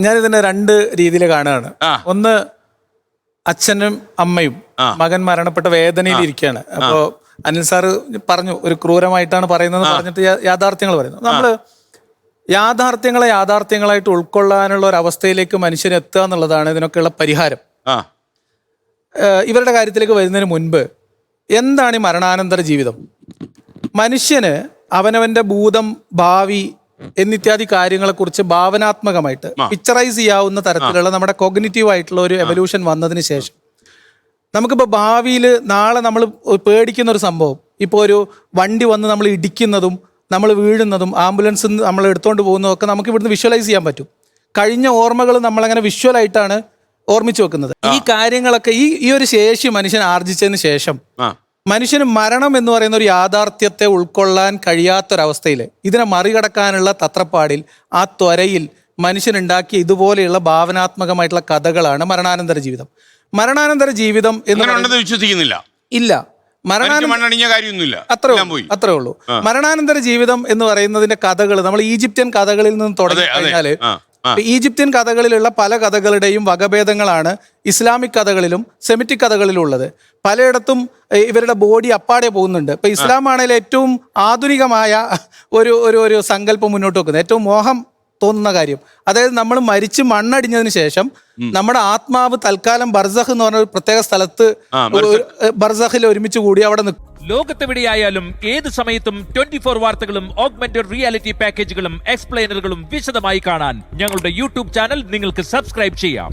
ഞാനിതിനെ രണ്ട് രീതിയിൽ കാണുകയാണ്. ഒന്ന്, അച്ഛനും അമ്മയും മകൻ മരണപ്പെട്ട വേദനയിൽ ഇരിക്കുകയാണ്. അപ്പോ അനിൽ സാറ് പറഞ്ഞു ഒരു ക്രൂരമായിട്ടാണ് പറയുന്നത് പറഞ്ഞിട്ട് യാഥാർത്ഥ്യങ്ങൾ പറയുന്നു. നമ്മള് യാഥാർത്ഥ്യങ്ങളെ യാഥാർത്ഥ്യങ്ങളായിട്ട് ഉൾക്കൊള്ളാനുള്ള ഒരു അവസ്ഥയിലേക്ക് മനുഷ്യൻ എത്തുക എന്നുള്ളതാണ് ഇതിനൊക്കെയുള്ള പരിഹാരം. ഇവരുടെ കാര്യത്തിലേക്ക് വരുന്നതിന് മുൻപ് എന്താണ് ഈ മരണാനന്തര ജീവിതം? മനുഷ്യന് അവനവന്റെ ഭൂതം, ഭാവി എന്നിത്യാദി കാര്യങ്ങളെക്കുറിച്ച് ഭാവനാത്മകമായിട്ട് പിക്ചറൈസ് ചെയ്യാവുന്ന തരത്തിലുള്ള നമ്മുടെ കോഗ്നിറ്റീവ് ആയിട്ടുള്ള ഒരു എവല്യൂഷൻ വന്നതിന് ശേഷം നമുക്കിപ്പോൾ ഭാവിയിൽ നാളെ നമ്മൾ പേടിക്കുന്ന ഒരു സംഭവം, ഇപ്പോൾ ഒരു വണ്ടി വന്ന് നമ്മൾ ഇടിക്കുന്നതും നമ്മൾ വീഴുന്നതും ആംബുലൻസ് നമ്മൾ എടുത്തുകൊണ്ട് പോകുന്നതും ഒക്കെ നമുക്ക് ഇവിടുന്ന് വിഷ്വലൈസ് ചെയ്യാൻ പറ്റും. കഴിഞ്ഞ ഓർമ്മകൾ നമ്മളങ്ങനെ വിഷ്വലായിട്ടാണ് ഓർമ്മിച്ചു വെക്കുന്നത്. ഈ കാര്യങ്ങളൊക്കെ ഈ ഒരു ശേഷി മനുഷ്യൻ ആർജിച്ചതിന് ശേഷം മനുഷ്യന് മരണം എന്ന് പറയുന്ന ഒരു യാഥാർത്ഥ്യത്തെ ഉൾക്കൊള്ളാൻ കഴിയാത്തൊരവസ്ഥയിൽ ഇതിനെ മറികടക്കാനുള്ള തത്രപ്പാടിൽ, ആ ത്വരയിൽ മനുഷ്യനുണ്ടാക്കിയ ഇതുപോലെയുള്ള ഭാവനാത്മകമായിട്ടുള്ള കഥകളാണ് മരണാനന്തര ജീവിതം. മരണാനന്തര ജീവിതം എന്ന് വിശ്വസിക്കുന്നില്ല. ഇല്ല, അത്രേ ഉള്ളൂ. മരണാനന്തര ജീവിതം എന്ന് പറയുന്നതിന്റെ കഥകൾ നമ്മൾ ഈജിപ്ഷ്യൻ കഥകളിൽ നിന്ന് തുടങ്ങി കഴിഞ്ഞാല് ഈജിപ്ഷ്യൻ കഥകളിലുള്ള പല കഥകളുടെയും വകഭേദങ്ങളാണ് ഇസ്ലാമിക് കഥകളിലും സെമിറ്റിക് കഥകളിലും ഉള്ളത്. പലയിടത്തും ഇവരുടെ ബോഡി അപ്പാടെ പോകുന്നുണ്ട്. ഇപ്പൊ ഇസ്ലാം ആണെങ്കിൽ ഏറ്റവും ആധുനികമായ ഒരു സങ്കല്പം മുന്നോട്ട് വെക്കുന്നത്, ഏറ്റവും മോഹം തോന്നുന്ന കാര്യം, അതായത് നമ്മൾ മരിച്ച് മണ്ണടിഞ്ഞതിന് ശേഷം നമ്മുടെ ആത്മാവ് തൽക്കാലം ബർസഖ് എന്ന് പറഞ്ഞ ഒരു പ്രത്യേക സ്ഥലത്ത് ബർസഖിൽ ഒരുമിച്ച് കൂടി അവിടെ നിൽക്കും. ലോകത്തെവിടെയായാലും ഏത് സമയത്തും 24 വാർത്തകളും ഓഗ്മെന്റഡ് റിയാലിറ്റി പാക്കേജുകളും എക്സ്പ്ലെയിനറുകളും വിശദമായി കാണാൻ ഞങ്ങളുടെ യൂട്യൂബ് ചാനൽ നിങ്ങൾക്ക് സബ്സ്ക്രൈബ് ചെയ്യാം.